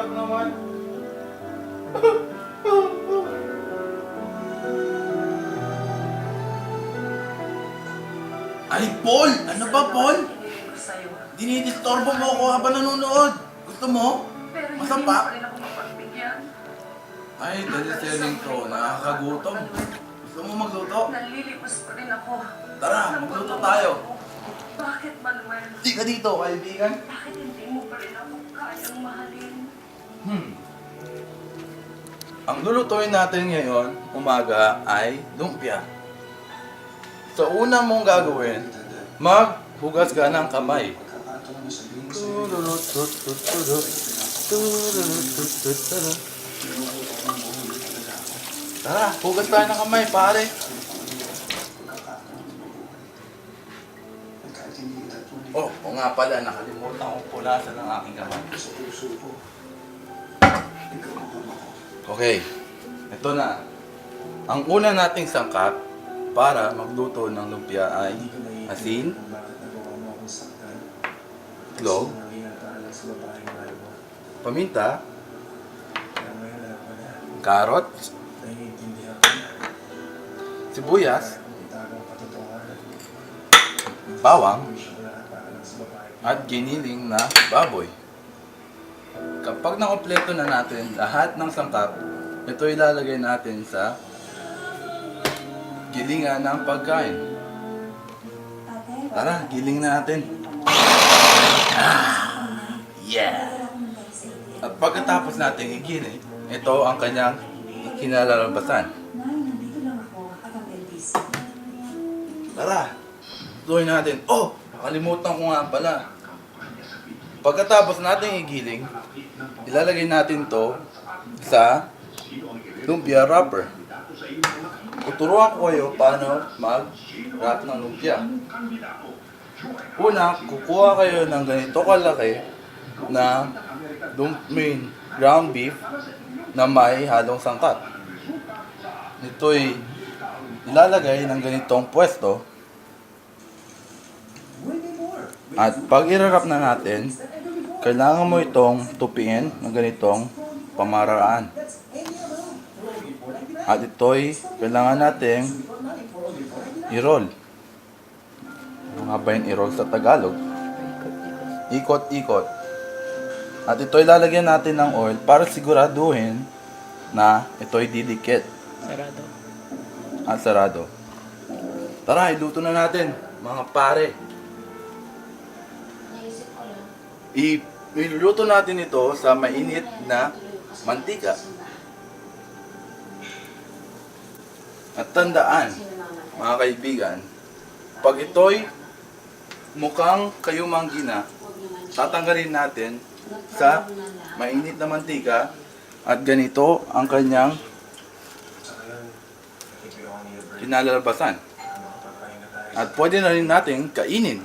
iyak naman. Ay, Paul! Ano ba, Paul? Dinidistorbo mo ako habang nanonood. Gusto mo? Pero hindi mo Masapa? pa rin ako mapagbigyan. Ay, teleselling to. Nakakagutom. Gusto mo magluto? Nalilimos pa rin ako. Tara, magluto tayo. Bakit, Manuel? Di ka dito, kaibigan. Bakit hindi mo pa rin ako kayang mahalin? Ang lulutuin natin ngayon, umaga, ay lumpia. So, una mong gagawin, maghugas ka ng kamay. Tara, hugas tayo ng kamay, pare. Oh, o nga pala, nakalimutan kong pulasan ng aking kamay. Okay, ito na. Ang una nating sangkap para magluto ng lumpia ay asin, itlog, paminta, carrots, sibuyas, bawang, at giniling na baboy. Kapag nakompleto na natin lahat ng sangkap, ito ilalagay natin sa gilingan ng pagkain. Tara, giling na natin. Yeah! At pagkatapos natin igiling, ito ang kanyang kinalalabasan. Tara, tuloy natin. Oh, nakalimutan ko nga pala. Pagkatapos natin igiling, ilalagay natin to sa lumpia wrapper. Tuturuan ko kayo paano mag-wrap ng lumpia. Una, kukuha kayo ng ganito kalaki na main ground beef na may halong sangkap. Ito'y ilalagay ng ganitong pwesto. At pag i-wrap na natin, kailangan mo itong tupiin ng ganitong pamaraan. At ito'y kailangan nating i-roll. Ano nga ba yung i-roll sa Tagalog? Ikot-ikot. At ito'y lalagyan natin ng oil para siguraduhin na ito'y didikit. Sarado. At sarado. Tara, iluto na natin, mga pare. Iluluto natin ito sa mainit na mantika. At tandaan, mga kaibigan, pag ito'y mukhang kayumanggi na, tatanggalin natin sa mainit na mantika at ganito ang kanyang kinalalabasan. At pwede na rin natin kainin.